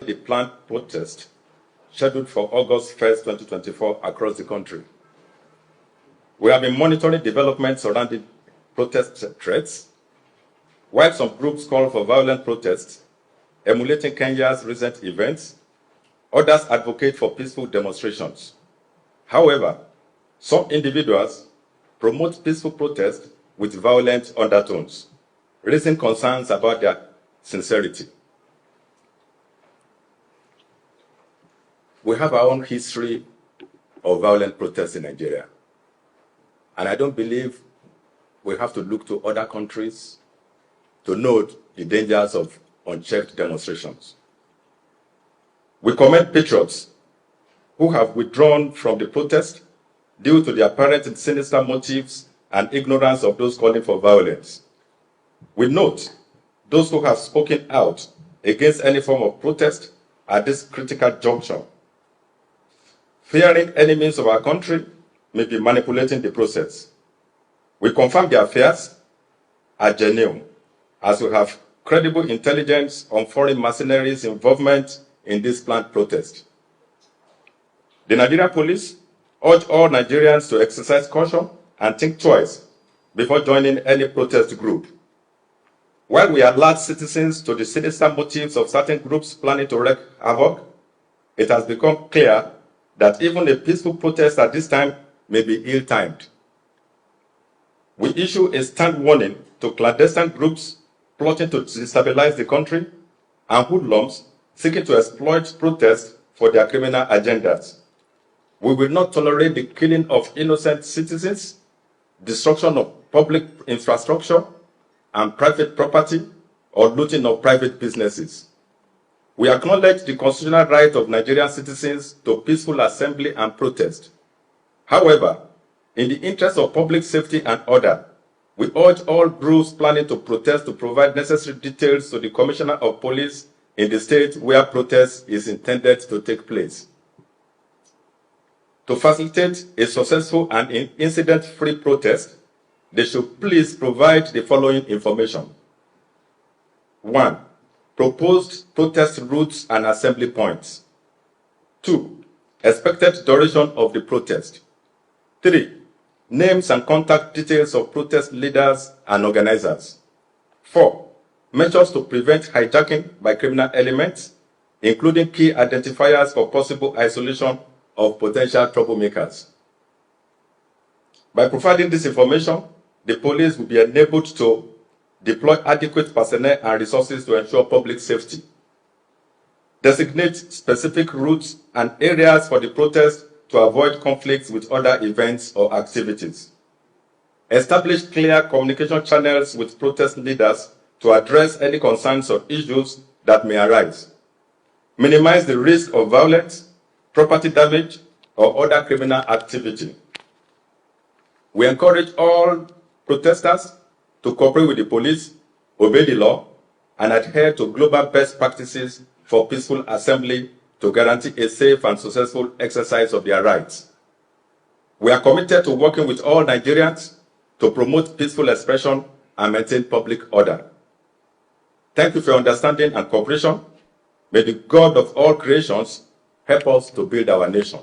the planned protest scheduled for August 1st, 2024 across the country. We have been monitoring developments surrounding protest threats. While some groups call for violent protests, emulating Kenya's recent events, others advocate for peaceful demonstrations. However, some individuals promote peaceful protest with violent undertones, raising concerns about their sincerity. We have our own history of violent protests in Nigeria, and I don't believe we have to look to other countries to note the dangers of unchecked demonstrations. We commend patriots who have withdrawn from the protest due to the apparent sinister motives and ignorance of those calling for violence. We note those who have spoken out against any form of protest at this critical juncture, fearing enemies of our country may be manipulating the process. We confirm their fears are genuine, as we have credible intelligence on foreign mercenaries' involvement in this planned protest. The Nigerian police urge all Nigerians to exercise caution and think twice before joining any protest group. While we alert citizens to the sinister motives of certain groups planning to wreak havoc, it has become clear that even a peaceful protest at this time may be ill-timed. We issue a stern warning to clandestine groups plotting to destabilize the country and hoodlums seeking to exploit protests for their criminal agendas. We will not tolerate the killing of innocent citizens, destruction of public infrastructure and private property, or looting of private businesses. We acknowledge the constitutional right of Nigerian citizens to peaceful assembly and protest. However, in the interest of public safety and order, we urge all groups planning to protest to provide necessary details to the Commissioner of Police in the state where protest is intended to take place. To facilitate a successful and incident-free protest, they should please provide the following information. 1. Proposed protest routes and assembly points. 2. Expected duration of the protest. 3. Names and contact details of protest leaders and organizers. 4. Measures to prevent hijacking by criminal elements, including key identifiers for possible isolation of potential troublemakers. By providing this information, the police will be enabled to deploy adequate personnel and resources to ensure public safety, designate specific routes and areas for the protest to avoid conflicts with other events or activities, establish clear communication channels with protest leaders to address any concerns or issues that may arise, minimize the risk of violence, property damage, or other criminal activity. We encourage all protesters to cooperate with the police, obey the law, and adhere to global best practices for peaceful assembly to guarantee a safe and successful exercise of their rights. We are committed to working with all Nigerians to promote peaceful expression and maintain public order. Thank you for your understanding and cooperation. May the God of all creations help us to build our nation.